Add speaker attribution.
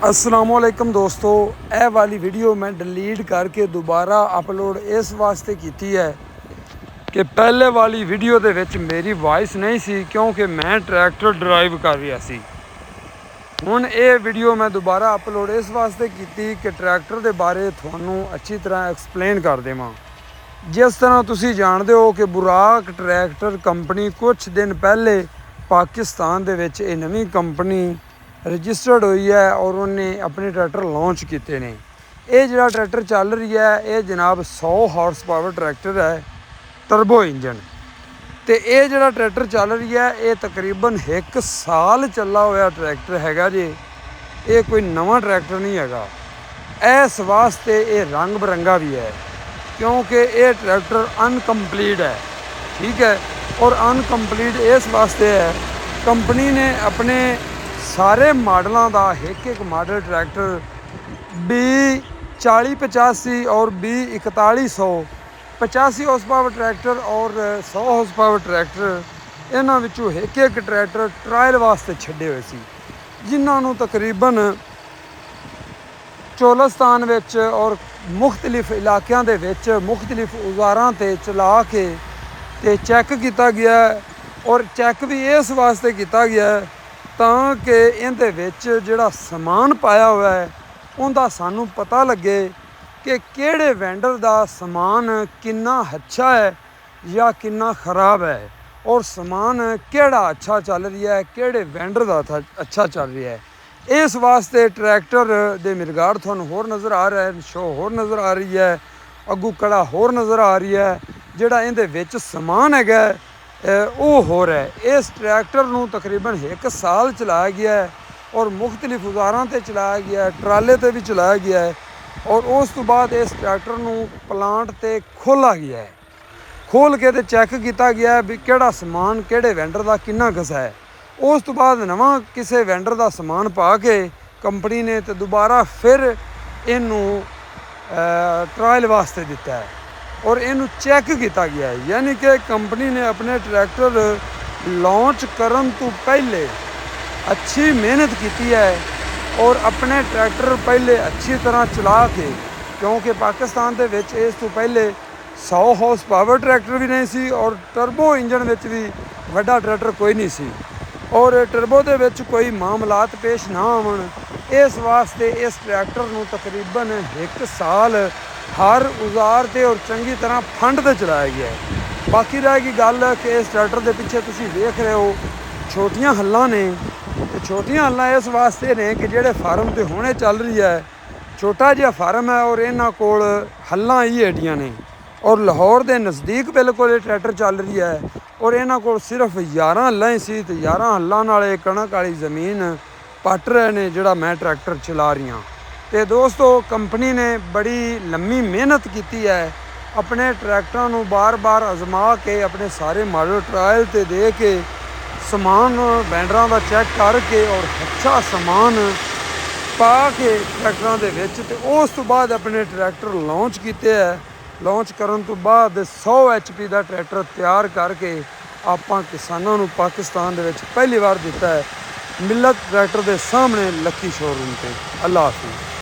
Speaker 1: असलामुअलैकुम दोस्तों, यह वाली वीडियो मैं डिलीट करके दोबारा अपलोड इस वास्ते की है कि पहले वाली वीडियो दे विच मेरी वॉइस नहीं सी क्योंकि मैं ट्रैक्टर ड्राइव कर रहा सी। हुण ये वीडियो मैं दोबारा अपलोड इस वास्ते की कि ट्रैक्टर के बारे थानू अच्छी तरह एक्सप्लेन कर देवां। जिस तरह तुसी जानते हो कि बुराक ट्रैक्टर कंपनी कुछ दिन पहले पाकिस्तान दे विच ये नवीं कंपनी रजिस्टर्ड हुई है और उन्हें अपने ट्रैक्टर लॉन्च किए हैं। ये जो ट्रैक्टर चल रही है ये जनाब 100 हॉर्स पावर ट्रैक्टर है, टर्बो इंजन। तो ये जो ट्रैक्टर चल रही है ये तकरीबन 1 साल चला हुआ ट्रैक्टर हैगा जी। ये कोई नवा ट्रैक्टर नहीं हैगा। इस वास्ते ये रंग बिरंगा भी है क्योंकि ये ट्रैक्टर अनकंप्लीट है, ठीक है। और अनकंप्लीट इस वास्ते है कंपनी ने अपने सारे मॉडलों का एक मॉडल ट्रैक्टर B4085 और B4100 85 हॉर्स पावर ट्रैक्टर और 100 हॉर्स पावर ट्रैक्टर इन्हां विचों एक ट्रैक्टर ट्रायल वास्ते छड्डे हुए सी, जिन्होंने तकरीबन चोलिस्तान विच और मुख्तलिफ इलाकों के विच मुख्तलिफ औज़ारां ते चला के ते चैक किया गया। और चैक भी इस वास्ते किया गया ताकि इहदे विच जिहड़ा समान पाया हुआ है उनका सानू पता लगे कि किहड़े वेंडर का समान कितना अच्छा है या कितना खराब है, और समान किहड़ा अच्छा चल रहा है, किहड़े वेंडर का अच्छा चल रहा है। इस वास्ते ट्रैक्टर दे मिरगाड़ थानू होर नज़र आ रहा है, शो होर नज़र आ रही है, अगू कड़ा होर नज़र आ रही है, जिहड़ा इहदे विच समान हैगा वो हो रहा है। इस ट्रैक्टर नू तकरीबन 1 साल चलाया गया है और मुख्तलिफ औज़ारां ते चलाया गया है, ट्राले ते भी चलाया गया है। और उस तो बाद इस ट्रैक्टर नू प्लांट ते खोला गया है, खोल के ते चैक किया गया है भी किहड़ा समान किहड़े वेंडर का कितना घसा है। उस तो बाद नवा किसी वेंडर का समान पा के कंपनी ने तो दोबारा फिर इनू ट्रायल वास्ते दिता है और इनू चैक किया गया है। यानी कि कंपनी ने अपने ट्रैक्टर लॉन्च करन तो पहले अच्छी मेहनत की है और अपने ट्रैक्टर पहले अच्छी तरह चला के, क्योंकि पाकिस्तान के विच इस तो पहले 100 हॉर्स पावर ट्रैक्टर भी नहीं सी और टर्बो इंजन विच भी वड्डा ट्रैक्टर कोई नहीं सी, और टर्बो दे विच कोई मामलात पेश ना आवन इस वास्ते इस ट्रैक्टर नू तकरीबन 1 साल हर औज़ार ते और चंगी तरह फंड ते चलाया गया है। बाकी रह गई गल कि इस ट्रैक्टर के पिछे तुसीं देख रहे हो छोटियां हल्लां ने। छोटियां हल्लां इस वास्ते ने कि जिहड़े फार्म ते हुणे चल रही है छोटा जिहा फार्म है और इन्हां कोल हल्लां ही एडियां ने, और लाहौर के नज़दीक बिल्कुल ये ट्रैक्टर चल रही है और इन्हां कोल सिर्फ 11 हल्लां ही सी ते 11 हल्लां नाल कणक वाली ज़मीन पट रहे ने जिहड़ा मैं ट्रैक्टर चला रही हाँ। तो दोस्तों कंपनी ने बड़ी लम्मी मेहनत की है अपने ट्रैक्टरों को बार बार आजमा के अपने सारे मॉडल ट्रायल ते दे के समान वेंडरां का चैक करके और अच्छा समान पा के ट्रैक्टरों के विच ते उस तो बाद अपने ट्रैक्टर लॉन्च किए है। लॉन्च करन तो बाद 100 HP का ट्रैक्टर तैयार करके आपां किसानों को पाकिस्तान दे विच पहली बार दिता है मिलत ट्रैक्टर के सामने लक्की शोरूम पे। अल्लाह हाफिज़।